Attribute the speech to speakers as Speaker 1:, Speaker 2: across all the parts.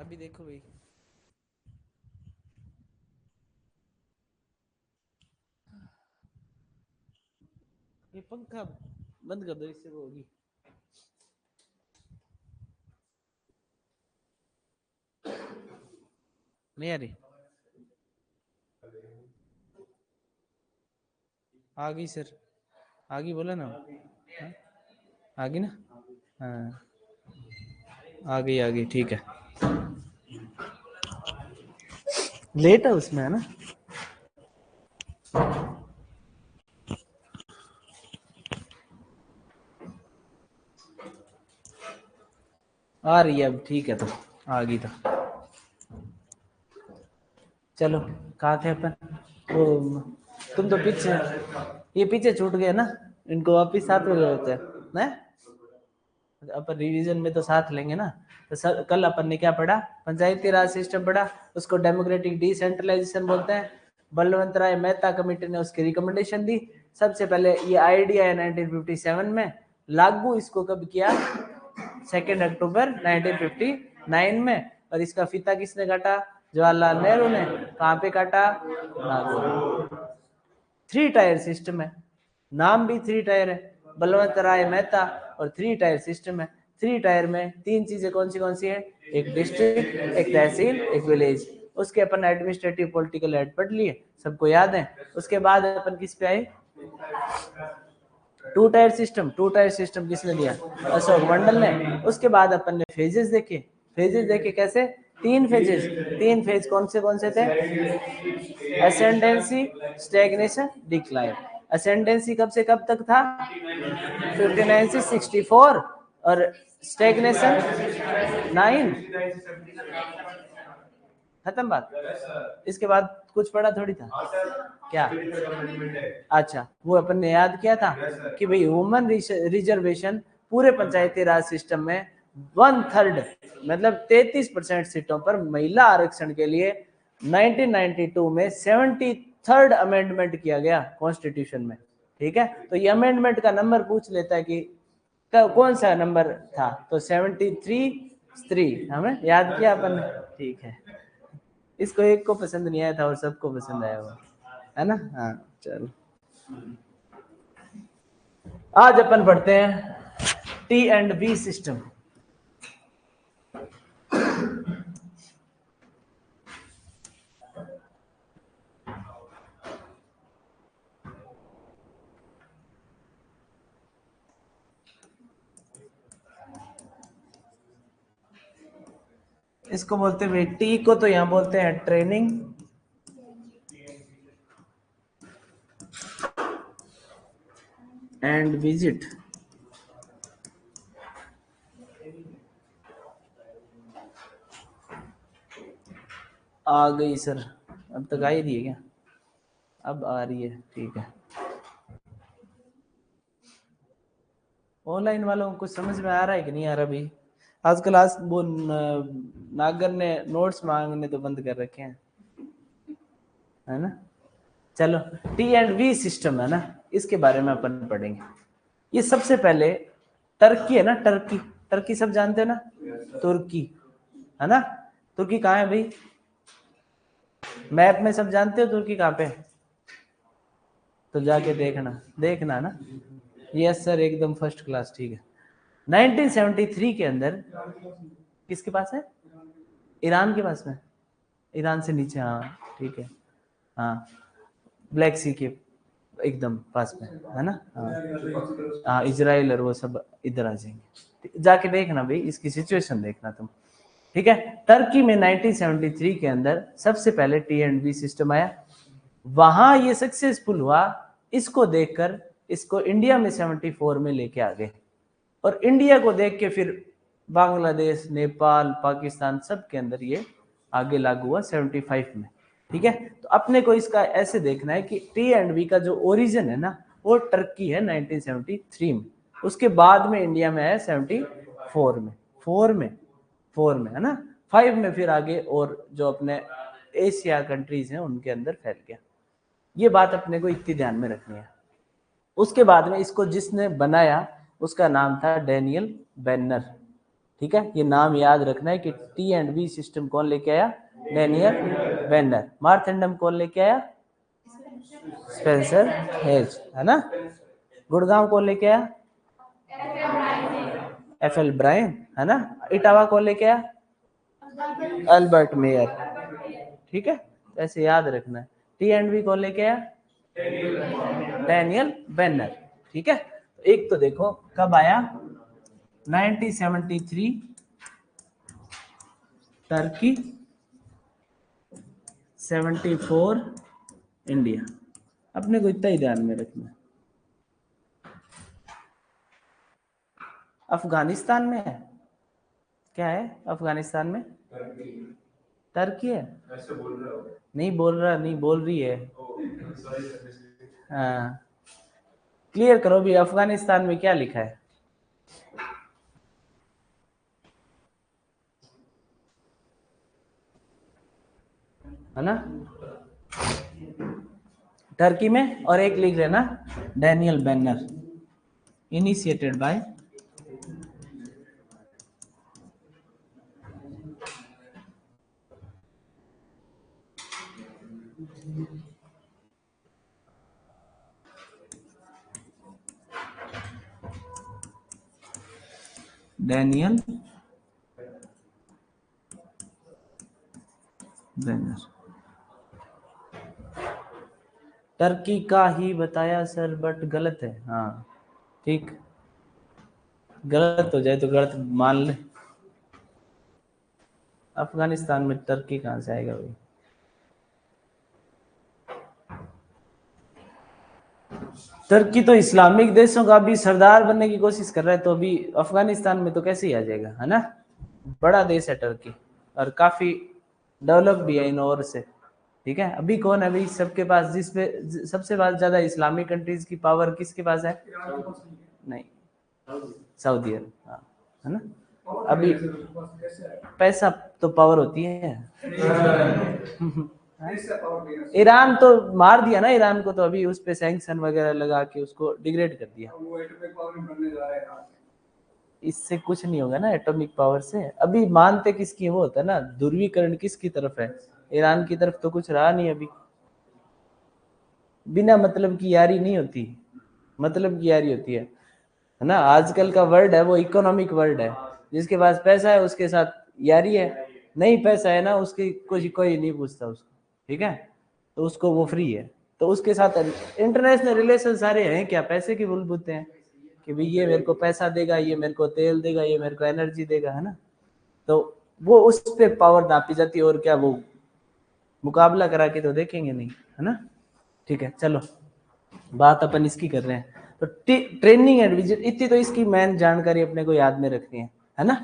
Speaker 1: अभी देखो भाई, ये पंखा बंद कर दो, इससे वो होगी। नहीं आ रही? आ गई सर, आ गई, बोला ना। हाँ? आ गई ना? हाँ आ गई ठीक है। लेट है उसमें, है ना? आ रही है अब, ठीक है। तो आ गई तो चलो, कहाँ थे अपन? वो तुम तो पीछे, ये पीछे छूट गए ना, इनको वापिस साथ में ले लेते हैं ना। अपन रिवीजन में तो साथ लेंगे ना। तो सर कल अपन ने क्या पढ़ा? पंचायती राज सिस्टम पढ़ा, उसको डेमोक्रेटिक डिसेंट्रलाइजेशन बोलते हैं। बलवंत राय मेहता कमेटी ने उसकी रिकमेंडेशन दी। सबसे पहले ये आइडिया है 1957 में, लागू इसको कब किया? 2 अक्टूबर 1959 में। और इसका फीता किसने काटा? जवाहरलाल नेहरू ने। कहाँ पे काटा? नागौर। 3 टायर सिस्टम है, नाम भी 3 टायर है, बलवंत राय मेहता, और 3 टायर सिस्टम है। 3 टायर में 3 चीजें कौन सी है? एक डिस्ट्रिक्ट, एक तहसील, एक विलेज। उसके अपन एडमिनिस्ट्रेटिव पॉलिटिकल हेड पढ़ लिए, सबको याद है। उसके बाद अपन किस पे आए? 2 टायर सिस्टम। 2 टायर सिस्टम किसने दिया? अशोक मंडल ने। उसके बाद अपन ने फेजेस देखे। फेजेस देखे कैसे? 3 फेजेस। 3 फेज कौन से थे? Ascendancy, stagnation, decline. असेंडेंसी कब से कब तक था? 59 से 64। और स्टैग्नेशन 9। खत्म बात। इसके बाद कुछ पढ़ा थोड़ी था क्या? अच्छा, वो अपन ने याद किया था कि भाई वुमन रिजर्वेशन पूरे पंचायती राज सिस्टम में 1/3 मतलब 33% सीटों पर महिला आरक्षण के लिए 1992 में 73rd अमेंडमेंट किया गया कॉन्स्टिट्यूशन में। ठीक है, तो ये अमेंडमेंट का नंबर पूछ लेता है कि कौन सा नंबर था, तो 73 हमें याद किया अपन ने। ठीक है, इसको एक को पसंद नहीं आया था और सबको पसंद आया हुआ है ना। हाँ चलो, आज अपन पढ़ते हैं टी एंड बी सिस्टम। इसको बोलते हैं टी को तो यहां बोलते हैं ट्रेनिंग, एंड विजिट। आ गई सर, अब तक आई रही है क्या? अब आ रही है, ठीक है। ऑनलाइन वालों को कुछ समझ में आ रहा है कि नहीं आ रहा भाई? आजकल आज वो नागर ने नोट्स मांगने तो बंद कर रखे हैं, है ना। चलो, टी एंड वी सिस्टम है ना, इसके बारे में अपन पढ़ेंगे। ये सबसे पहले टर्की है ना, टर्की। टर्की सब जानते हैं ना, तुर्की, है ना। तुर्की कहाँ है भाई? मैप में सब जानते हो तुर्की कहाँ पे? तो जाके देखना, देखना ना। यस सर, एकदम फर्स्ट क्लास, ठीक है। 1973 के अंदर किसके पास है? ईरान के पास में, ईरान से नीचे, हाँ ठीक है। हाँ, ब्लैक सी के एकदम पास में, है ना। हाँ, इजराइल और वो सब इधर आ जाएंगे। जाके देखना भाई, इसकी सिचुएशन देखना तुम। ठीक है, टर्की में 1973 के अंदर सबसे पहले टी एंड बी सिस्टम आया, वहां ये सक्सेसफुल हुआ। इसको देखकर इसको इंडिया में 74 में लेके आ गए, और इंडिया को देख के फिर बांग्लादेश, नेपाल, पाकिस्तान सब के अंदर ये आगे लागू हुआ 75 में। ठीक है, तो अपने को इसका ऐसे देखना है कि टी एंड बी का जो ओरिजिन है ना, वो टर्की है 1973 में। उसके बाद में इंडिया में है 74 में, 4 में है ना। 5 में फिर आगे और जो अपने एशिया कंट्रीज हैं उनके अंदर फैल गया। ये बात अपने को इतनी ध्यान में रखनी है। उसके बाद में इसको जिसने बनाया उसका नाम था डैनियल बेनर। ठीक है, ये नाम याद रखना है कि टी एंड वी सिस्टम कौन लेके आया? Daniel Vanern. मार्थेंडम कौन लेके आया? स्पेंसर हेज, है ना। गुड़गांव कौन लेके आया? एफ.एल. ब्रायन, है ना। इटावा कौन लेके आया? अल्बर्ट मेयर, ठीक है, ऐसे याद रखना है। टी एंड वी कौन लेके आया? डेनियल वेनर, ठीक है। एक तो देखो कब आया? 1973 टर्की, 74 इंडिया। अपने को इतना ही ध्यान में रखना है। अफगानिस्तान में है, क्या है अफगानिस्तान में? टर्की है। ऐसे बोल रहा हो? नहीं बोल रहा, नहीं बोल रही है। हाँ, क्लियर करो भी, अफगानिस्तान में क्या लिखा है? है ना, टर्की में। और एक लिख लेना Daniel Vanern, initiated by Daniel Vanern. Turkey का ही बताया सर, बट गलत है। हाँ ठीक, गलत हो जाए तो गलत मान ले। अफगानिस्तान में टर्की कहाँ से आएगा भाई? टर्की तो इस्लामिक देशों का भी सरदार बनने की कोशिश कर रहा है, तो अभी अफगानिस्तान में तो कैसे ही आ जाएगा, है ना। बड़ा देश है टर्की और काफी डेवलप भी है इन और से, ठीक है। अभी कौन है भाई सबके पास, जिसपे सबसे ज्यादा इस्लामिक कंट्रीज की पावर किसके पास है? नहीं, सऊदी अरब, हाँ, है ना। अभी पैसा तो पावर होती है। ईरान तो मार दिया ना, ईरान को तो अभी उस पे सैंक्शन वगैरह लगा के उसको डिग्रेड कर दिया। इससे कुछ नहीं होगा ना एटॉमिक पावर से। अभी मानते किसकी वो होता है ना, ध्रुवीकरण किसकी तरफ है? ईरान की तरफ तो कुछ रहा नहीं अभी। बिना मतलब की यारी नहीं होती, मतलब की यारी होती है ना। आजकल का वर्ड है वो इकोनॉमिक वर्ड है, जिसके पास पैसा है उसके साथ यारी है, नहीं पैसा है ना उसकी कुछ कोई नहीं पूछता उसको, ठीक है। तो उसको वो फ्री है, तो उसके साथ इंटरनेशनल रिलेशन सारे हैं क्या? पैसे की बुलबुते हैं कि भाई ये मेरे को पैसा देगा, ये मेरे को तेल देगा, ये मेरे को एनर्जी देगा, है ना। तो वो उस पे पावर नापी जाती है, और क्या वो मुकाबला करा के तो देखेंगे नहीं, है ना। ठीक है, चलो बात अपन इसकी कर रहे हैं। तो ट्रेनिंग एंड विजिट, इतनी तो इसकी मेन जानकारी अपने को याद में रखनी है ना।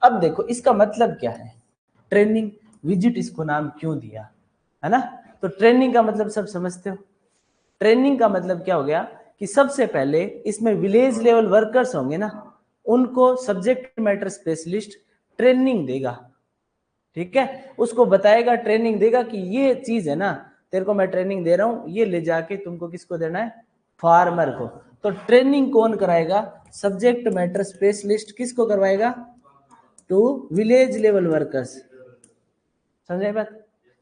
Speaker 1: अब देखो इसका मतलब क्या है, ट्रेनिंग विजिट इसको नाम क्यों दिया, है ना। तो ट्रेनिंग का मतलब सब समझते हो। ट्रेनिंग का मतलब क्या हो गया कि सबसे पहले इसमें विलेज लेवल वर्कर्स होंगे ना, उनको सब्जेक्ट मैटर स्पेशलिस्ट ट्रेनिंग देगा, ठीक है। उसको बताएगा, ट्रेनिंग देगा कि ये चीज है ना, तेरे को मैं ट्रेनिंग दे रहा हूं, ये ले जाके तुमको किसको देना है? फार्मर को। तो ट्रेनिंग कौन कराएगा? सब्जेक्ट मैटर स्पेशलिस्ट किसको करवाएगा? टू विलेज लेवल वर्कर्स, समझे बात।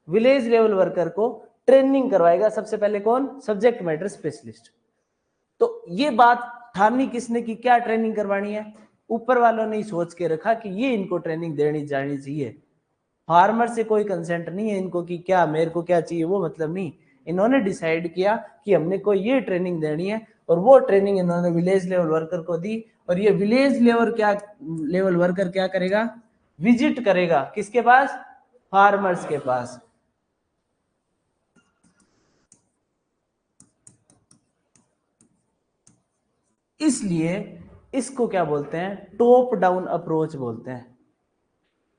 Speaker 1: विलेज लेवल वर्कर को ट्रेनिंग करवाएगा सबसे पहले कौन? Subject matter specialist. तो ये बात ठानी किसने की, क्या ट्रेनिंग करवानी है? ऊपर वालों ने सोच के रखा कि ये इनको ट्रेनिंग देनी जानी चाहिए। फार्मर से कोई कंसेंट नहीं है इनको कि क्या मेरे को क्या चाहिए, वो मतलब नहीं। इन्होंने डिसाइड किया कि हमने को ये ट्रेनिंग देनी है, और वो ट्रेनिंग इन्होंने विलेज लेवल वर्कर को दी। और ये विलेज लेवल वर्कर क्या करेगा? विजिट करेगा किसके पास? फार्मर्स के पास। इसलिए इसको क्या बोलते हैं? टॉप डाउन अप्रोच बोलते हैं।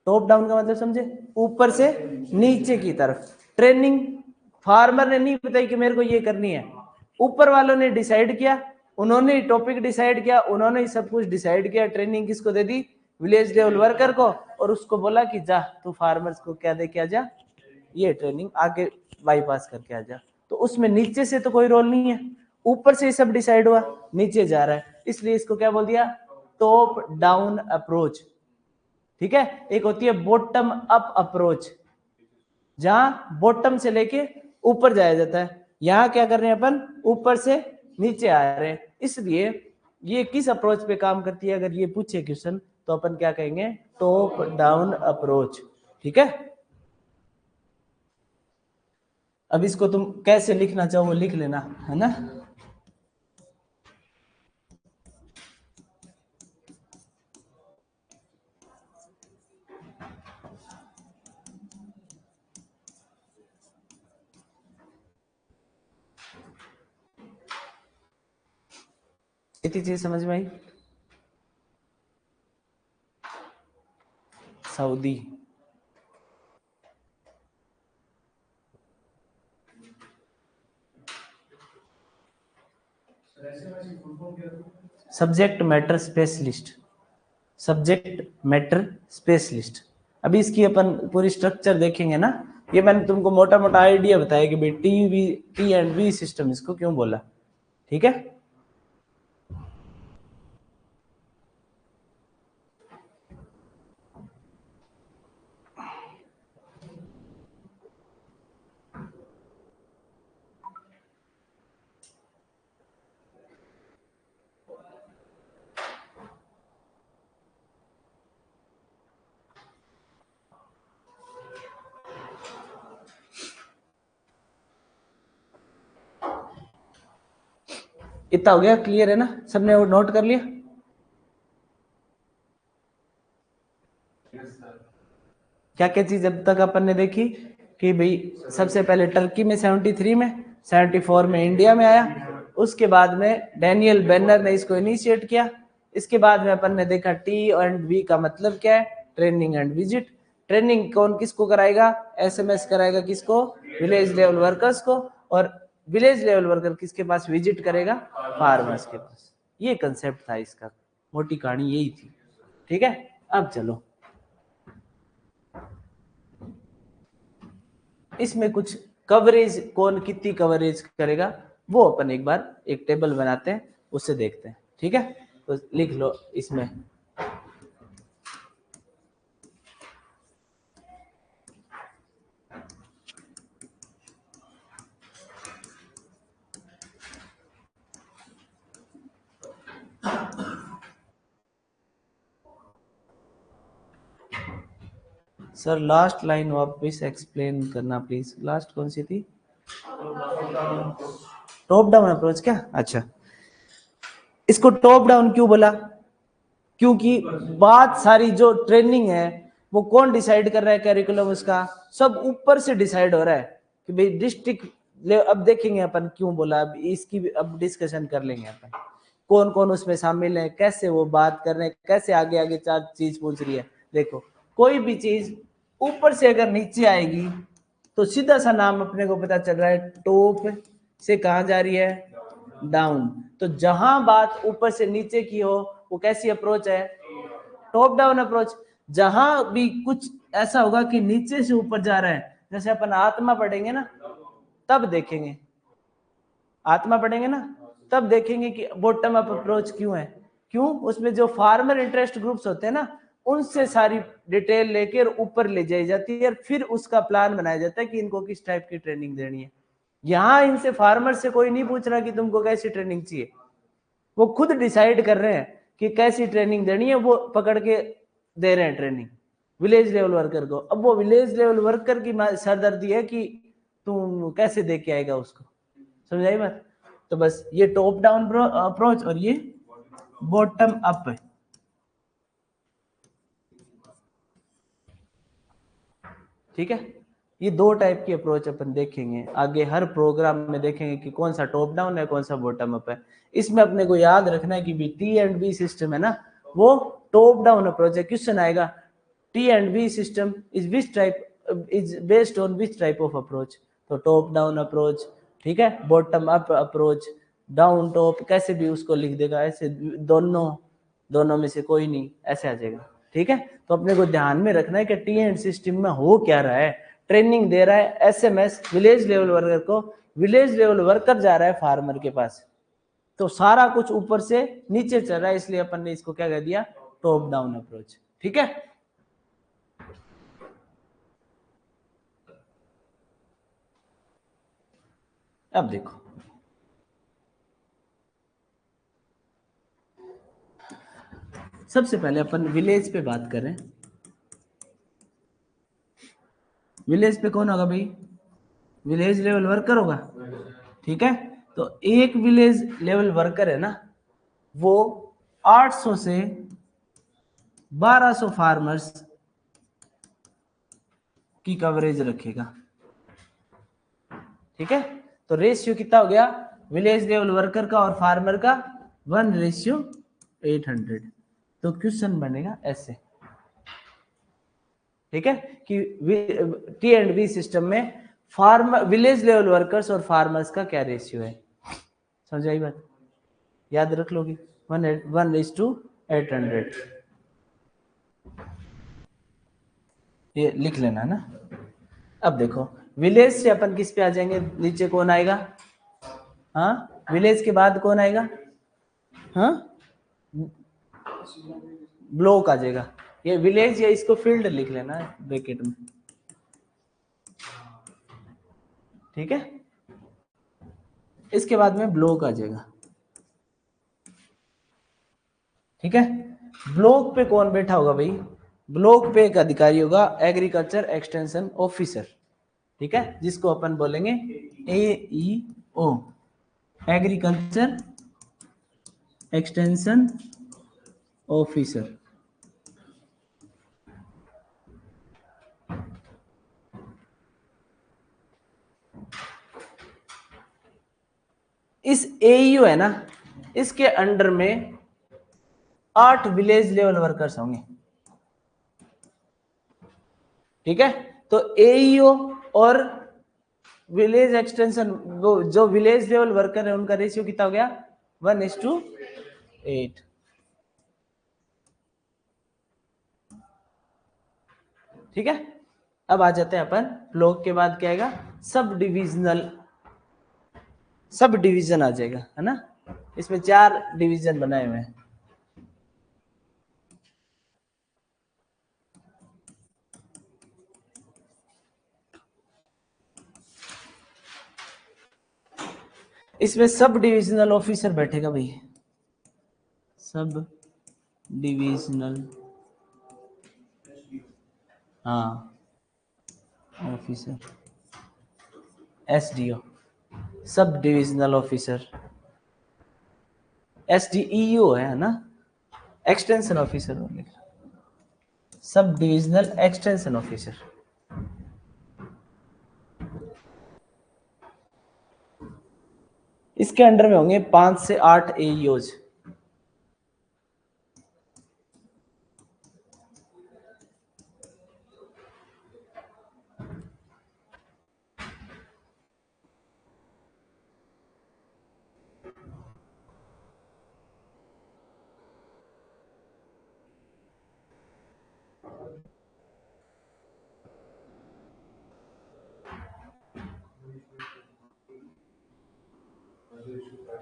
Speaker 1: टॉप डाउन का मतलब समझे? ऊपर से नीचे की तरफ ट्रेनिंग। फार्मर ने नहीं बताई कि मेरे को ये करनी है, ऊपर वालों ने डिसाइड किया, उन्होंने टॉपिक डिसाइड किया, उन्होंने ही सब कुछ डिसाइड किया। ट्रेनिंग किसको दे दी? विलेज लेवल वर्कर को। और उसको बोला कि जा तू फार्मर्स को क्या दे के आ जा, ये ट्रेनिंग आगे बाईपास करके आ जा। तो उसमें नीचे से तो कोई रोल नहीं है, ऊपर से ही सब डिसाइड हुआ, नीचे जा रहा है। इसलिए इसको क्या बोल दिया? Top down approach. ठीक है। एक होती है बॉटम अप अप्रोच, जहां बॉटम से लेके ऊपर जाया जाता है। यहाँ क्या कर रहे हैं अपन, ऊपर से नीचे आ रहे हैं। इसलिए ये किस अप्रोच पे काम करती है, अगर ये पूछे क्वेश्चन तो अपन क्या कहेंगे, टॉप डाउन अप्रोच। ठीक है। अब इसको तुम कैसे लिखना चाहो वो लिख लेना, है ना। इतनी चीज समझ में आई। सऊदी, subject matter specialist, subject matter specialist. अभी इसकी अपन पूरी स्ट्रक्चर देखेंगे ना। ये मैंने तुमको मोटा मोटा आइडिया बताया कि भाई टी एंड वी सिस्टम इसको क्यों बोला। ठीक है। इतना हो गया, क्लियर है ना, सबने वो नोट कर लिया। क्या क्या चीज अब तक अपन ने देखी कि भाई सबसे पहले टर्की में 73 में, 74 में इंडिया में आया। उसके बाद में डैनियल बेनर ने इसको इनिशिएट किया। इसके बाद में अपन ने देखा टी एंड वी का मतलब क्या है, ट्रेनिंग एंड विजिट। ट्रेनिंग कौन किसको कराएगा, एसएमएस कराएगा किसको, विलेज लेवल वर्कर्स को। और विलेज लेवल वर्कर किसके पास विजिट करेगा, फार्मर्स के पास। ये कंसेप्ट था इसका, मोटी कहानी यही थी। ठीक है। अब चलो, इसमें कुछ कवरेज, कौन कितनी कवरेज करेगा वो अपन एक बार एक टेबल बनाते हैं, उससे देखते हैं। ठीक है। तो लिख लो इसमें, सर लास्ट लाइन वापस एक्सप्लेन करना प्लीज। लास्ट कौन सी थी, टॉप डाउन अप्रोच क्या, अच्छा। इसको टॉप डाउन क्यों बोला, क्योंकि बात सारी जो ट्रेनिंग है वो कौन डिसाइड कर रहा है, कैरिकुलम उसका सब ऊपर से डिसाइड हो रहा है कि भाई डिस्ट्रिक्ट। अब देखेंगे अपन क्यों बोला, अब इसकी अब डिस्कशन कर लेंगे अपन, कौन कौन उसमें शामिल है, कैसे वो बात कर रहे हैं, कैसे आगे आगे चार चीज पूछ रही है। देखो कोई भी चीज ऊपर से अगर नीचे आएगी तो सीधा सा नाम अपने को पता चल रहा है, टॉप से कहाँ जा रही है, डाउन। तो जहां बात ऊपर से नीचे की हो वो कैसी अप्रोच है, टॉप डाउन अप्रोच। जहां भी कुछ ऐसा होगा कि नीचे से ऊपर जा रहा है, जैसे अपन आत्मा पढ़ेंगे ना तब देखेंगे, आत्मा पढ़ेंगे ना तब देखेंगे कि बॉटम अप अप्रोच क्यों है। क्यों, उसमें जो फार्मर इंटरेस्ट ग्रुप्स होते हैं ना, उनसे सारी डिटेल लेकर ऊपर ले जाई जाती है और फिर उसका प्लान बनाया जाता है कि इनको किस टाइप की ट्रेनिंग देनी है। यहाँ इनसे फार्मर से कोई नहीं पूछ रहा कि तुमको कैसी ट्रेनिंग चाहिए, वो खुद डिसाइड कर रहे हैं कि कैसी ट्रेनिंग देनी है, वो पकड़ के दे रहे हैं ट्रेनिंग विलेज लेवल वर्कर को। अब वो विलेज लेवल वर्कर की सरदर्दी है कि तुम कैसे दे के आएगा उसको, समझाई बात। तो बस ये टॉप डाउन अप्रोच और ये बॉटम अप है। ठीक है। ये दो टाइप की अप्रोच अपन देखेंगे आगे, हर प्रोग्राम में देखेंगे कि कौन सा टॉप डाउन है कौन सा बॉटम अप है। इसमें अपने को याद रखना है कि भी टी एंड बी सिस्टम है ना, वो टॉप डाउन अप्रोच है। क्वेश्चन आएगा T and B system is which type, is based on which type of approach, तो टॉप डाउन अप्रोच। ठीक है। Bottom up approach, down top, कैसे भी उसको लिख देगा, ऐसे दोनों दोनों में से कोई नहीं, ऐसे आ जाएगा। ठीक है। तो अपने को ध्यान में रखना है कि टी एंड सिस्टम में हो क्या रहा है, ट्रेनिंग दे रहा है एसएमएस विलेज लेवल वर्कर को, विलेज लेवल वर्कर जा रहा है फार्मर के पास। तो सारा कुछ ऊपर से नीचे चल रहा है, इसलिए अपन ने इसको क्या कह दिया, टॉप डाउन अप्रोच। ठीक है। अब देखो, सबसे पहले अपन विलेज पे बात करें। विलेज पे कौन होगा भाई? विलेज लेवल वर्कर होगा, ठीक है। तो एक विलेज लेवल वर्कर है ना, वो 800 से 1200 फार्मर्स की कवरेज रखेगा, ठीक है। तो रेशियो कितना हो गया विलेज लेवल वर्कर का और फार्मर का? 1:800। तो क्वेश्चन बनेगा ऐसे, ठीक है, कि टी एंड बी सिस्टम में फार्मर विलेज लेवल वर्कर्स और फार्मर्स का क्या रेशियो है। समझ आई बात? याद रख लोगे 1:800, ये लिख लेना ना। अब देखो, विलेज से अपन किस पे आ जाएंगे? नीचे कौन आएगा? हाँ, विलेज के बाद कौन आएगा? हाँ, ब्लॉक आ जाएगा। ये विलेज या इसको फील्ड लिख लेना है ब्रैकेट में, ठीक है। इसके बाद में ब्लॉक आ जाएगा, ठीक है। ब्लॉक पे कौन बैठा होगा भाई? ब्लॉक पे एक अधिकारी होगा, एग्रीकल्चर एक्सटेंशन ऑफिसर, ठीक है, जिसको अपन बोलेंगे AEO, एग्रीकल्चर एक्सटेंशन ऑफिसर। इस AEO है ना, इसके अंडर में 8 विलेज लेवल वर्कर्स होंगे, ठीक है। तो AEO और विलेज एक्सटेंशन, वो जो विलेज लेवल वर्कर है उनका रेशियो कितना हो गया? 1:8, ठीक है। अब आ जाते हैं अपन ब्लॉक के बाद क्या आएगा? सब डिविजनल, सब डिवीजन आ जाएगा, है ना। इसमें 4 डिवीजन बनाए हुए हैं। इसमें सब डिविजनल ऑफिसर बैठेगा भाई, सब डिविजनल, हाँ, officer, SDO, sub divisional officer. SDEO है ना, extension officer, sub divisional extension officer. इसके अंडर में होंगे 5 से 8 AEOs,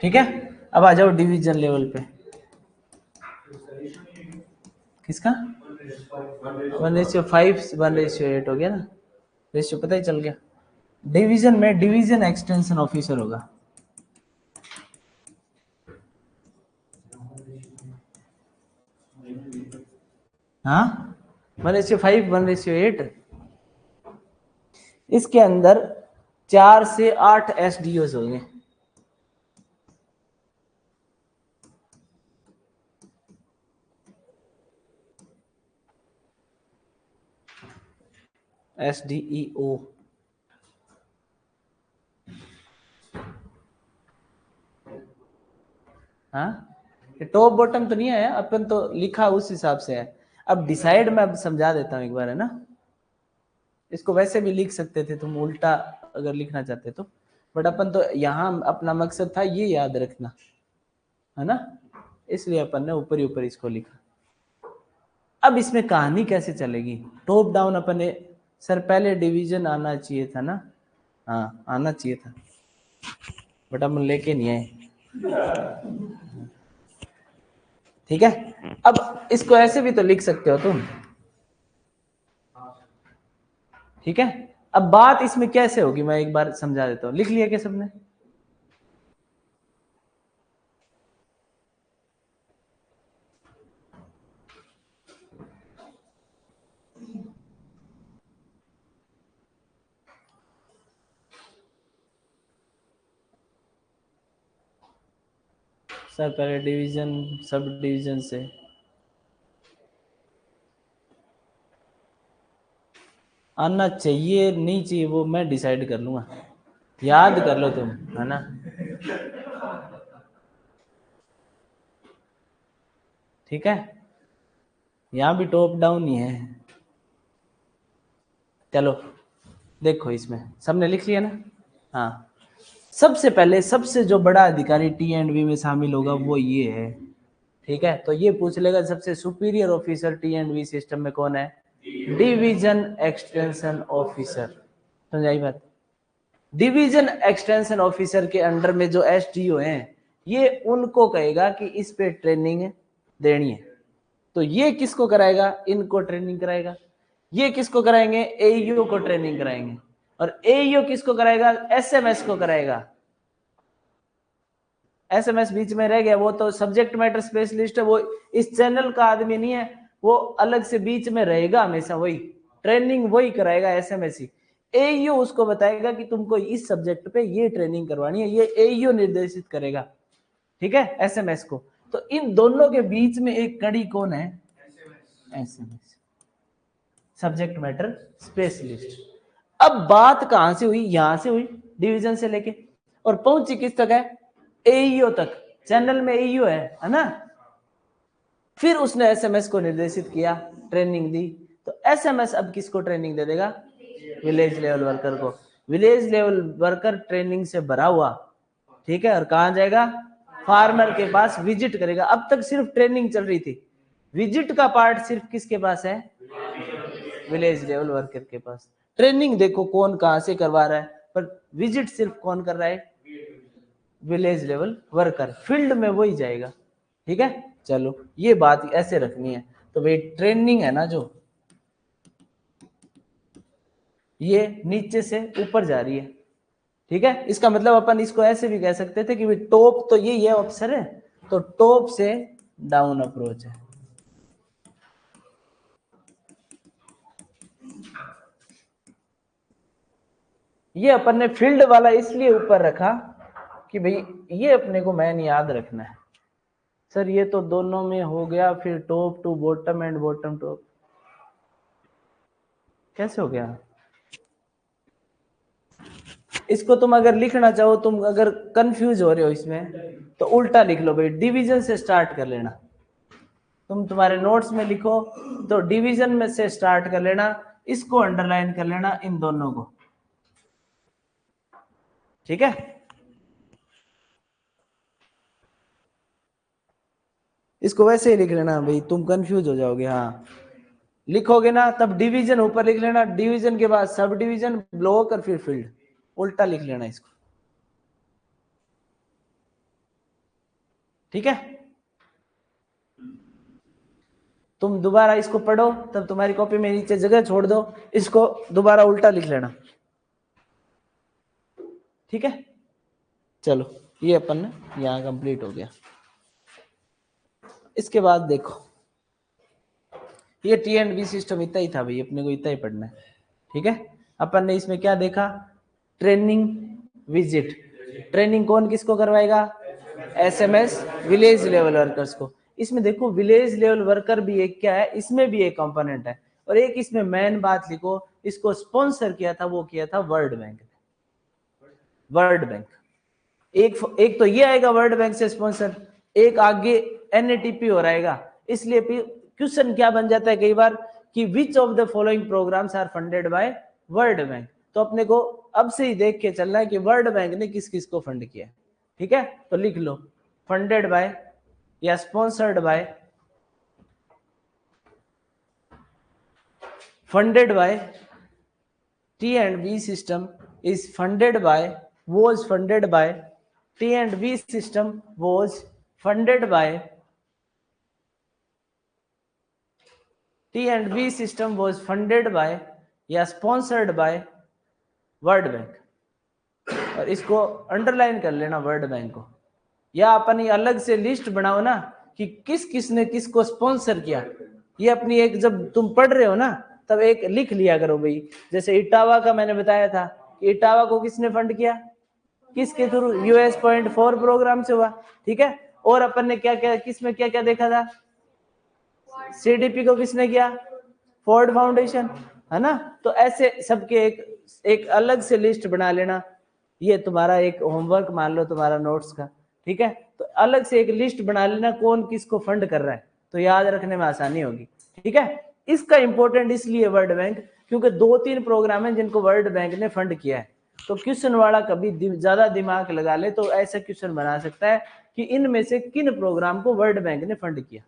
Speaker 1: ठीक है। अब आ जाओ डिवीजन लेवल पे, किसका? 1:5, 1:8 हो गया ना, रेशियो पता ही चल गया। डिवीजन में डिवीजन एक्सटेंशन ऑफिसर होगा, हाँ, 1:5, 1:8। इसके अंदर 4 से 8 SDOs होंगे, SDEO, हाँ। ये टॉप बॉटम तो नहीं है, अपन तो लिखा उस हिसाब से है। अब डिसाइड मैं अब समझा देता हूँ एक बार, है ना। इसको वैसे भी लिख सकते थे तुम उल्टा अगर लिखना चाहते तो, बट अपन तो यहाँ अपना मकसद था ये याद रखना, है ना, इसलिए अपन ने ऊपर ही ऊपर इसको लिखा। अब इसमें कहानी कैसे चलेगी? टॉप डाउन अपन ने, सर पहले डिवीजन आना चाहिए था ना, हाँ आना चाहिए था, बट हम लेके नहीं आए, ठीक है। अब इसको ऐसे भी तो लिख सकते हो तुम, ठीक है। अब बात इसमें कैसे होगी मैं एक बार समझा देता हूँ। लिख लिया क्या सबने? सर पहले डिवीजन सब डिवीजन से आना चाहिए नहीं चाहिए वो मैं डिसाइड कर लूंगा, याद कर लो तुम, है ना। ठीक है, यहाँ भी टॉप डाउन ही है। चलो देखो इसमें सबने लिख लिया ना। हाँ, सबसे पहले सबसे जो बड़ा अधिकारी टी एंड वी में शामिल होगा वो ये है। ठीक है, तो ये पूछ लेगा सबसे superior officer T and V system में कौन है? Division extension officer. समझाई बात? डिवीजन एक्सटेंशन ऑफिसर के अंडर में जो एसडीओ हैं ये उनको कहेगा कि इस पे ट्रेनिंग देनी है। तो ये किसको कराएगा? इनको ट्रेनिंग कराएगा। ये किसको कराएंगे? एईओ को ट्रेनिंग कराएंगे। और एईओ किसको कराएगा? एसएमएस को कराएगा। एसएमएस बीच में रह गया, वो तो सब्जेक्ट मैटर स्पेशलिस्ट है, वो इस चैनल का आदमी नहीं है, वो अलग से बीच में रहेगा हमेशा, वही ट्रेनिंग वही कराएगा एसएमएस ही। एईओ उसको बताएगा कि तुमको इस सब्जेक्ट पे ये ट्रेनिंग करवानी है, ये एईओ निर्देशित करेगा। ठीक है, एसएमएस को। तो इन दोनों के बीच में एक कड़ी कौन है? SMS, subject matter specialist. अब बात कहां से हुई? यहां से हुई, डिवीजन से लेके, और पहुंची किस तक है? एईओ तक। चैनल में एईओ है ना। फिर उसने एसएमएस को निर्देशित किया, ट्रेनिंग दी। तो एसएमएस अब किसको ट्रेनिंग दे देगा? विलेज लेवल वर्कर को। विलेज लेवल वर्कर ट्रेनिंग से भरा हुआ, ठीक है, और कहां जाएगा? फार्मर के पास विजिट करेगा। अब तक सिर्फ ट्रेनिंग चल रही थी, विजिट का पार्ट सिर्फ किसके पास है? विलेज लेवल वर्कर के पास। ट्रेनिंग देखो कौन कहां से करवा रहा है, पर विजिट सिर्फ कौन कर रहा है? Village level worker. फील्ड में वही जाएगा। ठीक है, चलो ये बात ऐसे रखनी है। तो भाई ट्रेनिंग है ना जो, ये नीचे से ऊपर जा रही है। ठीक है, इसका मतलब अपन इसको ऐसे भी कह सकते थे कि भाई टॉप तो यही है ऑफिसर है, तो टॉप से डाउन अप्रोच है। ये अपन ने फील्ड वाला इसलिए ऊपर रखा कि भाई ये अपने को मैन याद रखना है। सर ये तो दोनों में हो गया, फिर top to bottom and bottom top कैसे हो गया? इसको तुम अगर लिखना चाहो, तुम अगर कंफ्यूज हो रहे हो इसमें, तो उल्टा लिख लो भाई, डिवीजन से स्टार्ट कर लेना। तुम तुम्हारे नोट्स में लिखो तो डिवीजन में से स्टार्ट कर लेना, इसको अंडरलाइन कर लेना, इन दोनों को। ठीक है, इसको वैसे ही लिख लेना भाई, तुम कंफ्यूज हो जाओगे। हाँ, लिखोगे ना तब डिवीजन ऊपर लिख लेना, डिवीजन के बाद सब डिवीजन, ब्लॉक और फिर फील्ड, उल्टा लिख लेना इसको। ठीक है, तुम दोबारा इसको पढ़ो, तब तुम्हारी कॉपी में नीचे जगह छोड़ दो, इसको दोबारा उल्टा लिख लेना। ठीक है, चलो ये अपन ने यहाँ कंप्लीट हो गया। इसके बाद देखो, ये टी एंड बी सिस्टम इतना ही था भाई, अपने को इतना ही पढ़ना है। ठीक है, अपन ने इसमें क्या देखा? Training, visit. ट्रेनिंग कौन किसको करवाएगा? एसएमएस, विलेज लेवल वर्कर्स को। इसमें देखो विलेज लेवल वर्कर भी एक क्या है, इसमें भी एक कंपोनेंट है। और एक इसमें मेन बात लिखो, इसको स्पॉन्सर किया था, वो किया था वर्ल्ड बैंक। वर्ल्ड बैंक, एक तो ये आएगा वर्ल्ड बैंक से स्पॉन्सर, एक आगे एनएटीपी हो रहेगा। इसलिए क्वेश्चन क्या बन जाता है कई बार कि which of the following programs are funded by World Bank. तो अपने को अब से ही देख के चलना है कि वर्ल्ड बैंक ने किस किस को फंड किया। ठीक है, तो लिख लो फंडेड बाय या sponsored by, funded by T and B system is funded by, was funded by T and B system was funded by T and B system was funded by या sponsored by world bank. और इसको underline कर लेना world bank को, या अपनी अलग से लिस्ट बनाओ ना कि किस किसने किसको स्पॉन्सर किया। ये अपनी एक, जब तुम पढ़ रहे हो ना तब एक लिख लिया करो भाई। जैसे इटावा का मैंने बताया था कि इटावा को किसने फंड किया, किसके थ्रू? US.4 प्रोग्राम से हुआ। ठीक है, और अपन ने क्या क्या किसमें क्या क्या देखा था, सीडीपी को किसने किया, फोर्ड फाउंडेशन, है ना। तो ऐसे सबके एक अलग से लिस्ट बना लेना, ये तुम्हारा एक होमवर्क मान लो तुम्हारा नोट्स का, ठीक है। तो अलग से एक लिस्ट बना लेना कौन किसको फंड कर रहा है, तो याद रखने में आसानी होगी, ठीक है। इसका इंपॉर्टेंट इसलिए वर्ल्ड बैंक क्योंकि 2-3 प्रोग्राम है जिनको वर्ल्ड बैंक ने फंड किया है। तो क्वेश्चन वाला कभी ज्यादा दिमाग लगा ले तो ऐसा क्वेश्चन बना सकता है कि इनमें से किन प्रोग्राम को वर्ल्ड बैंक ने फंड किया,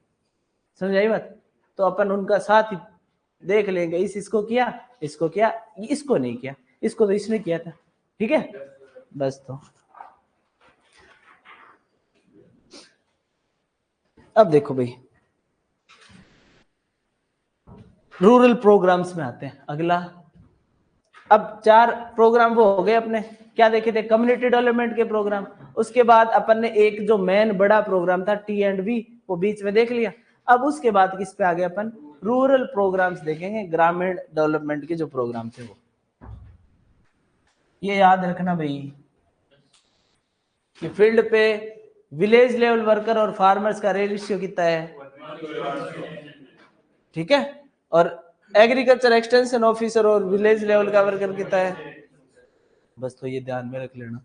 Speaker 1: समझाई बात। तो अपन उनका साथ ही देख लेंगे, इसको किया, इसको किया, इसको नहीं किया, इसको तो इसने किया था, ठीक है बस। तो अब देखो भाई रूरल प्रोग्राम्स में आते हैं अगला। अब 4 प्रोग्राम वो हो गए अपने, क्या देखे थे, कम्युनिटी डेवलपमेंट के प्रोग्राम। उसके बाद अपन ने एक जो मेन बड़ा प्रोग्राम था T&V वो बीच में देख लिया। अब उसके बाद किस पे आ गए अपन, रूरल प्रोग्राम्स देखेंगे, ग्रामीण डेवलपमेंट के जो प्रोग्राम थे वो। ये याद रखना भाई कि फील्ड पे विलेज लेवल वर्कर और फार्मर्स का रेशियो कितना है, ठीक है। और एग्रीकल्चर एक्सटेंशन ऑफिसर और विलेज लेवल का वर्कर कितना है, बस तो ये ध्यान में रख लेना।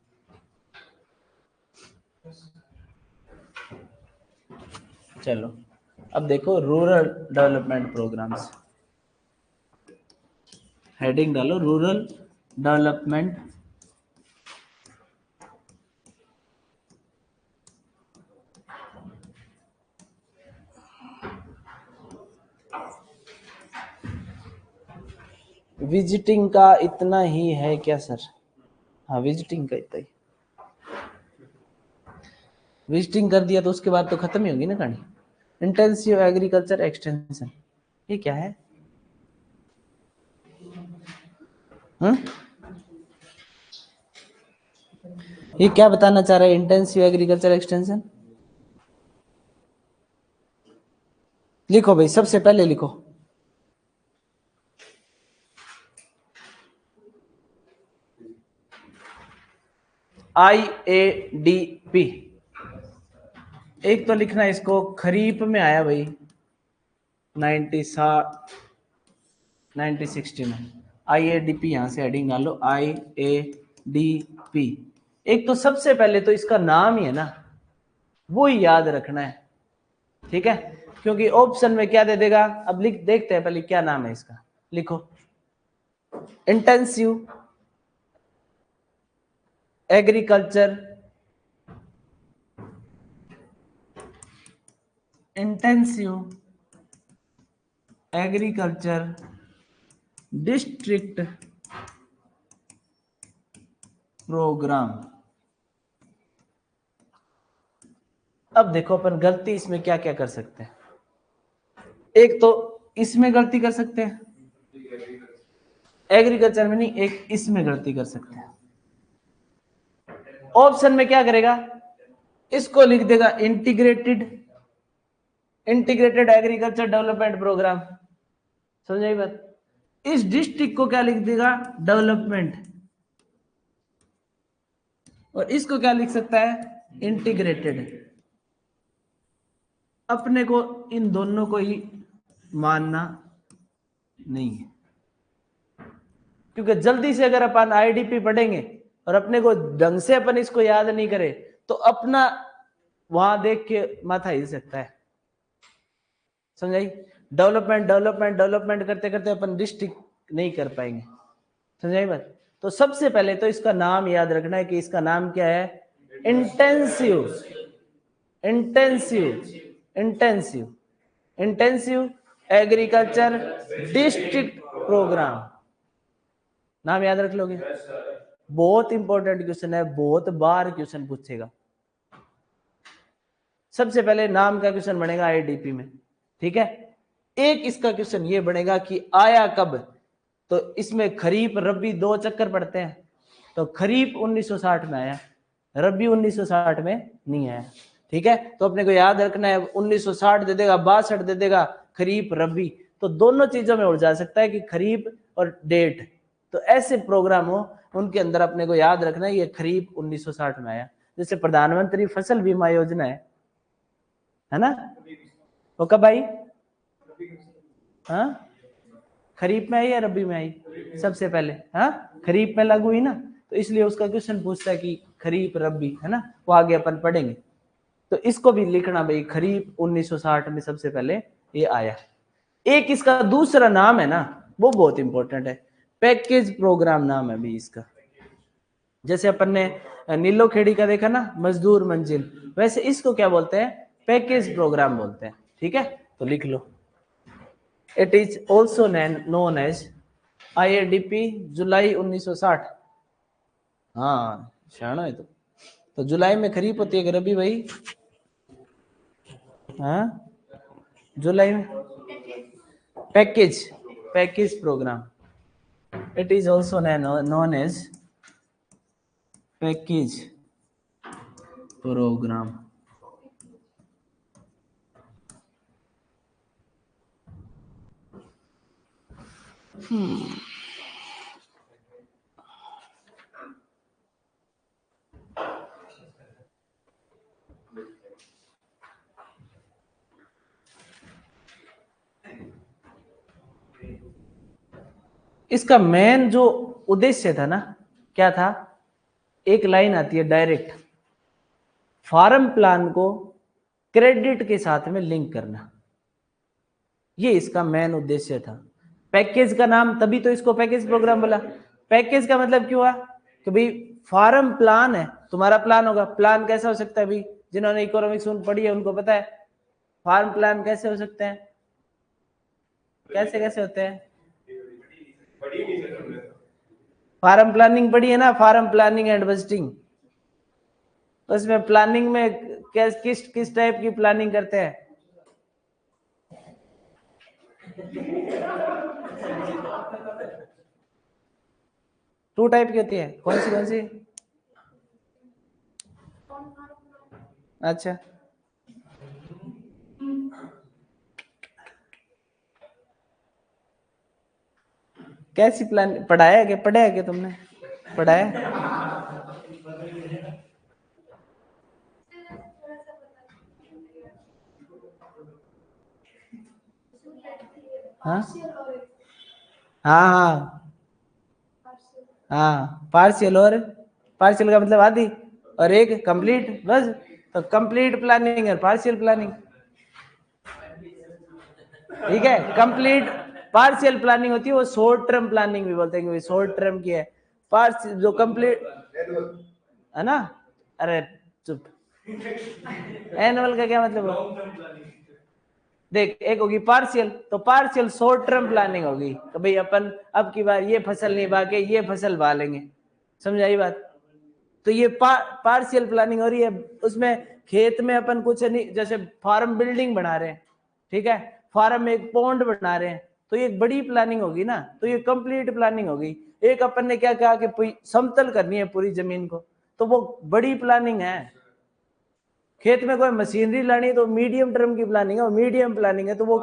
Speaker 1: चलो अब देखो रूरल डेवलपमेंट प्रोग्राम्स, हेडिंग डालो रूरल डेवलपमेंट विजिटिंग का इतना ही है क्या सर, हाँ विजिटिंग का इतना ही, विजिटिंग कर दिया तो उसके बाद तो खत्म ही होगी ना कहानी। इंटेंसिव एग्रीकल्चर एक्सटेंशन ये क्या है, ये क्या बताना चाह रहा है इंटेंसिव एग्रीकल्चर एक्सटेंशन, लिखो भाई सबसे पहले लिखो IADP। एक तो लिखना इसको खरीफ में आया भाई 1960 में, IADP यहां से हेडिंग डालो IADP। एक तो सबसे पहले तो इसका नाम ही है ना वो ही याद रखना है, ठीक है, क्योंकि ऑप्शन में क्या दे देगा। अब लिख देखते हैं पहले क्या नाम है इसका, लिखो इंटेंसिव एग्रीकल्चर डिस्ट्रिक्ट प्रोग्राम। अब देखो अपन गलती इसमें क्या क्या कर सकते हैं, एक तो इसमें गलती कर सकते हैं, एग्रीकल्चर में नहीं, एक इसमें गलती कर सकते हैं। ऑप्शन में क्या करेगा, इसको लिख देगा इंटीग्रेटेड एग्रीकल्चर डेवलपमेंट प्रोग्राम, समझाई बात। इस डिस्ट्रिक्ट को क्या लिख देगा, डेवलपमेंट, और इसको क्या लिख सकता है, इंटीग्रेटेड। अपने को इन दोनों को ही मानना नहीं है, क्योंकि जल्दी से अगर अपन IDP पढ़ेंगे और अपने को ढंग से अपन इसको याद नहीं करे तो अपना वहां देख के माथा हिल सकता है, समझाई। डेवलपमेंट करते करते अपन डिस्ट्रिक्ट नहीं कर पाएंगे, समझाई बात। तो सबसे पहले तो इसका नाम याद रखना है कि इसका नाम क्या है, इंटेंसिव एग्रीकल्चर डिस्ट्रिक्ट प्रोग्राम, नाम याद रख लोगे। बहुत इंपॉर्टेंट क्वेश्चन है, बहुत बार क्वेश्चन पूछेगा। सबसे पहले नाम का क्वेश्चन बनेगा IDP में, ठीक है। एक इसका क्वेश्चन ये बनेगा कि आया कब, तो इसमें खरीफ रबी 2 चक्कर पड़ते हैं, तो खरीफ 1960 में आया, रबी 1960 में नहीं आया, ठीक है। तो अपने को याद रखना है 1960 दे देगा, 62 दे देगा, खरीफ रबी, तो दोनों चीजों में उड़ जा सकता है कि खरीफ और डेट। तो ऐसे प्रोग्राम हो उनके अंदर अपने को याद रखना है ये खरीफ 1960 में आया। जैसे प्रधानमंत्री फसल बीमा योजना है, है ना? वो कब आई? हाँ, खरीफ में आई या रबी में आई? सबसे पहले हाँ खरीफ में लागू हुई ना, तो इसलिए उसका क्वेश्चन पूछता है कि खरीफ रबी, है ना, वो आगे अपन पढ़ेंगे। तो इसको भी लिखना भाई, खरीफ 1960 में सबसे पहले ये आया। एक इसका दूसरा नाम है ना, वो बहुत इंपॉर्टेंट है, पैकेज प्रोग्राम नाम है भी इसका। जैसे अपन ने नीलो खेड़ी का देखा ना, मजदूर मंजिल, वैसे इसको क्या बोलते हैं? पैकेज प्रोग्राम बोलते हैं। ठीक है, तो लिख लो, it is also known as IADP July 1960। हाँ शाना है। तो जुलाई में खरीफ होती है रबी भाई? हाँ जुलाई में package program, it is also known as package program. इसका मेन जो उद्देश्य था ना, क्या था? एक लाइन आती है डायरेक्ट, फार्म प्लान को क्रेडिट के साथ में लिंक करना, ये इसका मेन उद्देश्य था। पैकेज का नाम, तभी तो इसको पैकेज प्रोग्राम बोला। पैकेज का मतलब क्यों हुआ कि भाई फार्म प्लान है, तुम्हारा प्लान होगा, प्लान कैसा हो सकता है भाई? जिन्होंने इकोनॉमिक्स पढ़ी है उनको पता है फार्म प्लान कैसे हो सकते हैं, कैसे कैसे होते हैं? फार्म प्लानिंग पढ़ी है ना, फार्म प्लानिंग एंड बजटिंग, उसमें प्लानिंग में किस किस टाइप की प्लानिंग करते हैं? टू टाइप की होती है, कौन सी कौन सी? अच्छा, कैसी प्लान पढ़ा है क्या तुमने? पढ़ाया? हाँ हाँ हाँ हाँ, पार्शियल, और पार्शियल का मतलब आधी, और एक कंप्लीट, बस। तो कंप्लीट प्लानिंग और पार्शियल प्लानिंग, ठीक है। कंप्लीट पार्शियल प्लानिंग होती है वो शॉर्ट टर्म प्लानिंग भी बोलते हैं, शॉर्ट टर्म की है। पार्शियल जो कंप्लीट है ना, अरे चुप, एनुअल का क्या मतलब? देख, एक होगी पार्शियल, तो पार्शियल शॉर्ट टर्म प्लानिंग होगी, तो भाई अपन अब की बार ये फसल नहीं बा के ये फसल बा लेंगे, समझाई बात? तो ये पार्शियल प्लानिंग हो रही है, उसमें खेत में अपन कुछ नहीं, जैसे फार्म बिल्डिंग बना रहे हैं, ठीक है, फार्म में एक पॉन्ड बना रहे हैं, तो ये एक बड़ी प्लानिंग होगी ना, तो ये कंप्लीट प्लानिंग होगी। एक अपन ने क्या कहा कि समतल करनी है पूरी जमीन को, तो वो बड़ी प्लानिंग है। खेत में कोई मशीनरी लानी है तो मीडियम टर्म की प्लानिंग है, और मीडियम प्लानिंग है तो वो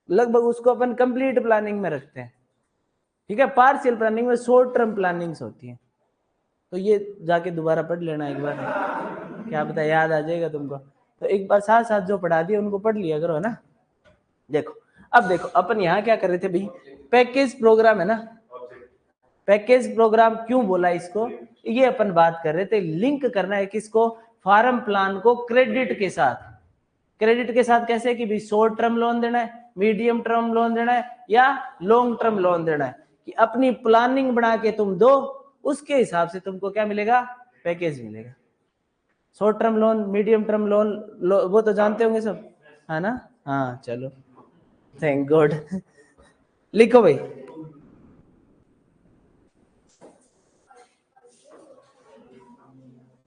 Speaker 1: लगभग उसको अपन कंप्लीट प्लानिंग में रखते हैं, ठीक है। पार्शियल प्लानिंग में शॉर्ट टर्म प्लानिंग्स होती हैं, तो ये जाके दोबारा पढ़ लेना एक बार, क्या पता याद आ जाएगा तुमको। तो एक बार साथ साथ जो पढ़ा दिया उनको पढ़ लिया करो, है ना। देखो, अब देखो अपन यहाँ क्या कर रहे थे भाई, पैकेज प्रोग्राम है ना, पैकेज प्रोग्राम क्यों बोला इसको, ये अपन बात कर रहे थे, लिंक करना है किसको? फार्म प्लान को क्रेडिट के साथ। क्रेडिट के साथ कैसे कि भाई शॉर्ट टर्म लोन देना है, मीडियम टर्म लोन देना है, या लॉन्ग टर्म लोन देना है, कि अपनी प्लानिंग बना के तुम दो, उसके हिसाब से तुमको क्या मिलेगा? पैकेज मिलेगा। Short term loan, medium term loan, वो तो जानते होंगे सब, है ना। हाँ चलो, थैंक गॉड। लिखो भाई,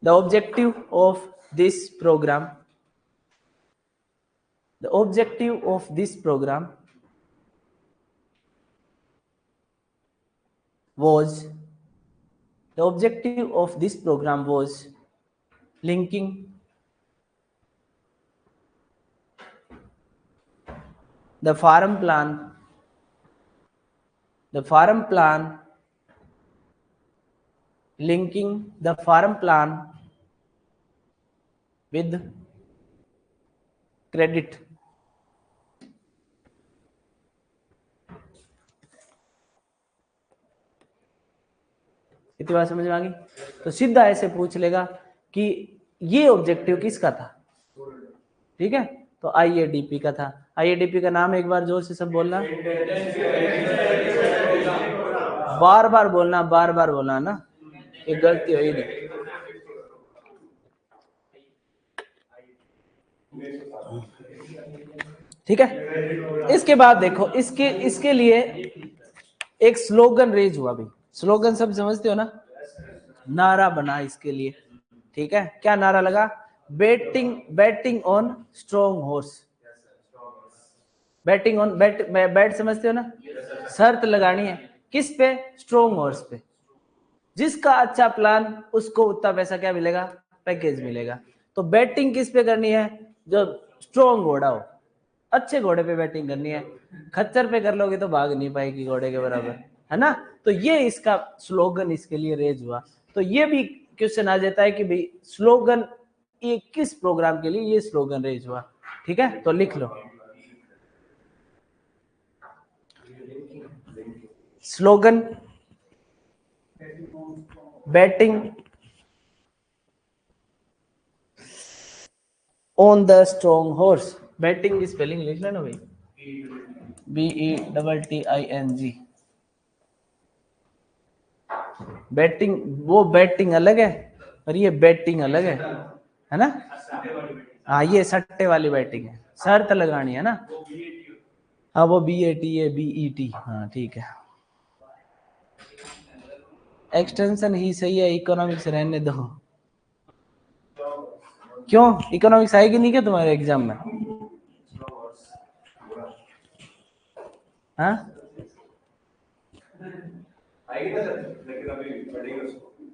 Speaker 1: the objective of this program, the objective of this program was, the objective of this program was linking the farm plan, the farm plan, linking the farm plan with credit. इतनी बात समझ में आ गई? तो सीधा ऐसे पूछ लेगा कि ये ऑब्जेक्टिव किसका था, ठीक है? तो आईएडीपी का था। आईएडीपी का नाम एक बार जोर से सब बोलना, बार बार बोलना, बार बार बोलना ना, ये गलती हुई नहीं। ठीक है, इसके बाद देखो, इसके लिए एक स्लोगन रेज हुआ भाई। स्लोगन सब समझते हो ना, नारा बना इसके लिए, ठीक है? क्या नारा लगा? Batting on strong horse. Betting on bat समझते हो ना, शर्त लगानी है किस पे? स्ट्रॉन्ग हॉर्स पे। जिसका अच्छा प्लान उसको उतना पैसा क्या मिलेगा? पैकेज मिलेगा। तो बैटिंग किस पे करनी है? जो स्ट्रॉन्ग घोड़ा हो, अच्छे घोड़े पे बैटिंग करनी है। खच्चर पे कर लोगे तो भाग नहीं पाएगी घोड़े के बराबर, है ना? तो ये इसका स्लोगन इसके लिए रेज हुआ। तो ये भी क्वेश्चन आ जाता है कि भाई स्लोगन, ये किस प्रोग्राम के लिए ये स्लोगन रेज हुआ, ठीक है? तो लिख लो slogan betting on the strong horse. Betting की स्पेलिंग लिख लेना भाई, BETTING। बैटिंग, वो बैटिंग अलग है और ये बैटिंग अलग है ना? हाँ, ये सट्टे वाली बैटिंग है, शर्त लगानी है ना। हाँ, वो BAT है, BET। हाँ ठीक है, एक्सटेंशन ही सही है, इकोनॉमिक्स रहने दो। क्यों, इकोनॉमिक्स आएगी नहीं क्या तुम्हारे एग्जाम में? हाँ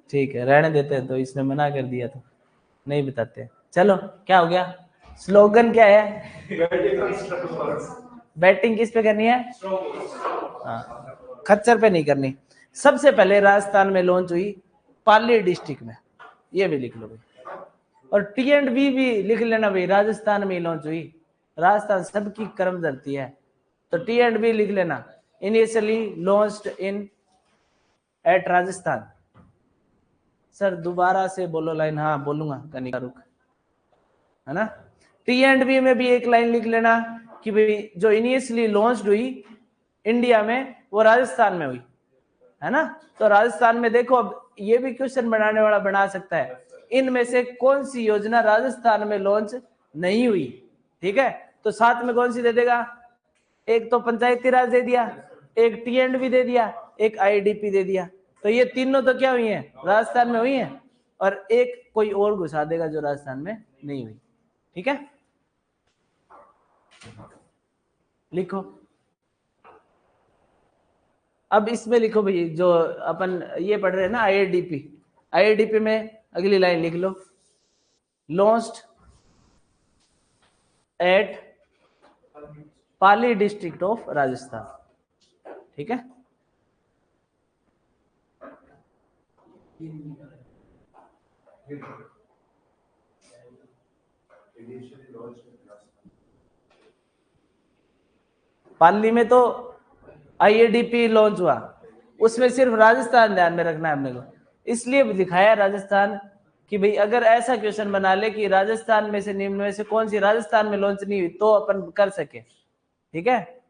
Speaker 1: ठीक है, रहने देते हैं। तो इसने मना कर दिया तो नहीं बताते। चलो, क्या हो गया? स्लोगन क्या है? बैटिंग किस पे करनी है? हाँ, खच्चर पे नहीं करनी। सबसे पहले राजस्थान में लॉन्च हुई पाली डिस्ट्रिक्ट में, ये भी लिख लो भाई। और T&B भी लिख लेना भाई, राजस्थान में लॉन्च हुई। राजस्थान सबकी कर्म धरती है, तो T&B लिख लेना। Initially launched in at Rajasthan. Sir दोबारा से बोलो लाइन। हाँ बोलूंगा, कनिका रुक, है ना? T&B में भी एक लाइन लिख लेना कि भाई जो इनिशियली लॉन्च हुई इंडिया में वो राजस्थान में हुई, है ना? तो राजस्थान में देखो, अब ये भी क्वेश्चन बनाने वाला बना सकता है, इनमें से कौन सी योजना राजस्थान में लॉन्च नहीं हुई, ठीक है? तो साथ में कौन सी दे देगा? एक तो पंचायती राज दे दिया, एक T&B दे दिया, एक IDP दे दिया। तो ये तीनों तो क्या हुई है? राजस्थान में हुई है। और एक कोई और घुसा देगा जो राजस्थान में नहीं हुई, ठीक है? लिखो। अब इसमें लिखो भाई, जो अपन ये पढ़ रहे हैं ना IIDP में अगली लाइन लिख लो, launched at Pali district of Rajasthan, ठीक है? पाली में तो IIDP लॉन्च हुआ, उसमें सिर्फ राजस्थान ध्यान में रखना है अपने को, इसलिए दिखाया राजस्थान कि भाई अगर ऐसा क्वेश्चन बना ले कि राजस्थान में से निम्न में से कौन सी राजस्थान में लॉन्च नहीं हुई, तो अपन कर सके, ठीक है?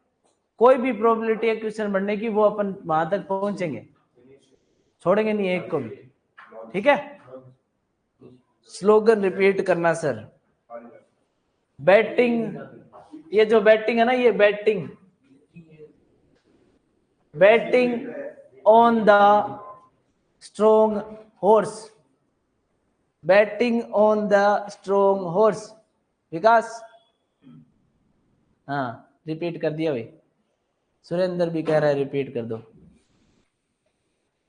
Speaker 1: कोई भी प्रोबेबिलिटी है क्वेश्चन बनने की, वो अपन वहां तक पहुंचेंगे, छोड़ेंगे नहीं एक को भी, ठीक है? स्लोगन रिपीट करना सर। बैटिंग, ये जो बैटिंग है ना, ये betting on the strong horse. Betting on the strong horse. Vikas, हाँ रिपीट कर दिया भाई। सुरेंद्र भी कह रहा है रिपीट कर दो।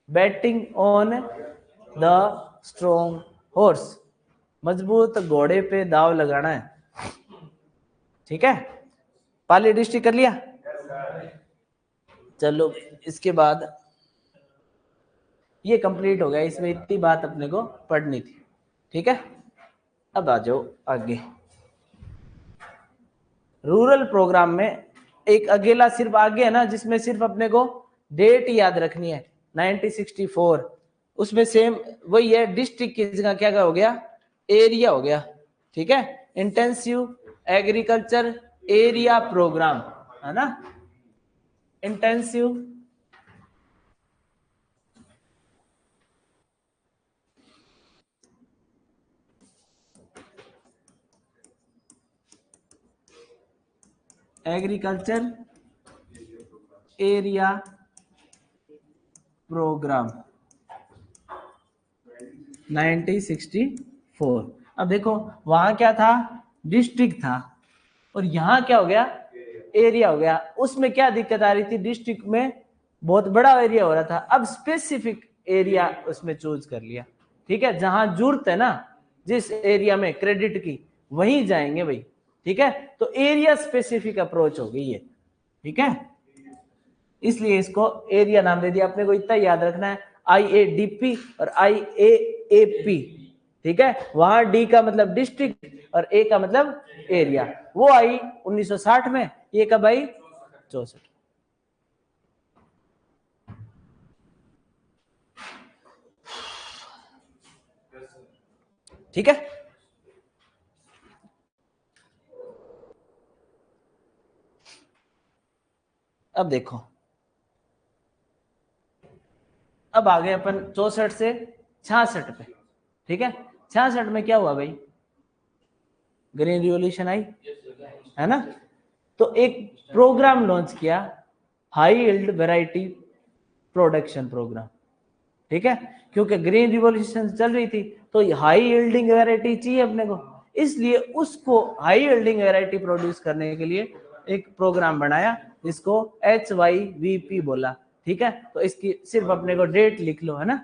Speaker 1: Batting on the strong horse, मजबूत घोड़े पे दाव लगाना है, ठीक है? पाली डिस्ट्रिक्ट कर लिया। चलो, इसके बाद ये कंप्लीट हो गया, इसमें इतनी बात अपने को पढ़नी थी, ठीक है? अब आ जाओ आगे। रूरल प्रोग्राम में एक अकेला सिर्फ आगे है ना, जिसमें सिर्फ अपने को डेट याद रखनी है 1964, उसमें सेम वही है, डिस्ट्रिक्ट की जगह क्या क्या हो गया, एरिया हो गया। ठीक है, इंटेंसिव एग्रीकल्चर एरिया प्रोग्राम है ना, इंटेंसिव एग्रीकल्चर एरिया प्रोग्राम 1964। अब देखो वहां क्या था, डिस्ट्रिक्ट था, और यहां क्या हो गया, एरिया हो गया। उसमें क्या दिक्कत आ रही थी, डिस्ट्रिक्ट में बहुत बड़ा एरिया हो रहा था, अब स्पेसिफिक एरिया उसमें चूज कर लिया। ठीक है, जहां जरूरत है ना जिस एरिया में क्रेडिट की, वहीं जाएंगे भाई। ठीक है, तो एरिया स्पेसिफिक अप्रोच हो गई है। ठीक है, इसलिए इसको एरिया नाम दे दिया। अपने को इतना याद रखना है, IADP और IAAP। ठीक है, वहां डी का मतलब डिस्ट्रिक्ट और ए का मतलब एरिया। वो आई 1960 में, ये कब आई, 64। ठीक है, अब देखो, अब आ गए अपन 64 से 66 पे। ठीक है, 66 में क्या हुआ भाई, ग्रीन रिवॉल्यूशन आई है ना, तो एक प्रोग्राम लॉन्च किया, high yield variety production program. ठीक है, क्योंकि ग्रीन रिवॉल्यूशन चल रही थी, तो हाई यील्डिंग वैरायटी चाहिए अपने को, इसलिए उसको हाई यील्डिंग वैरायटी प्रोड्यूस करने के लिए एक प्रोग्राम बनाया, जिसको HYVP बोला। ठीक है, तो इसकी सिर्फ अपने को डेट लिख लो, है ना,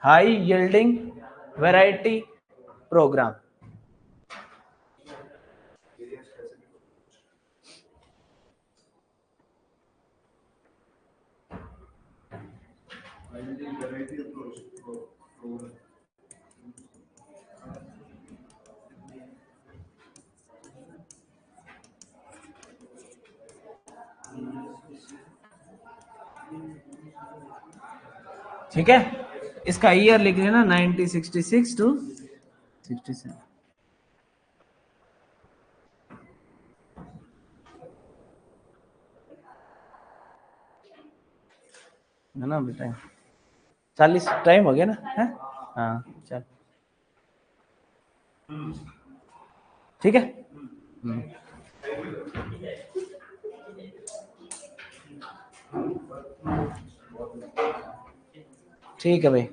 Speaker 1: हाई यील्डिंग वैरायटी प्रोग्राम। ठीक है, इसका ईयर लिख लेना 1966 टू 67, है ना बेटा, 40 टाइम हो गया ना, है हाँ, चल ठीक है। ठीक है भाई।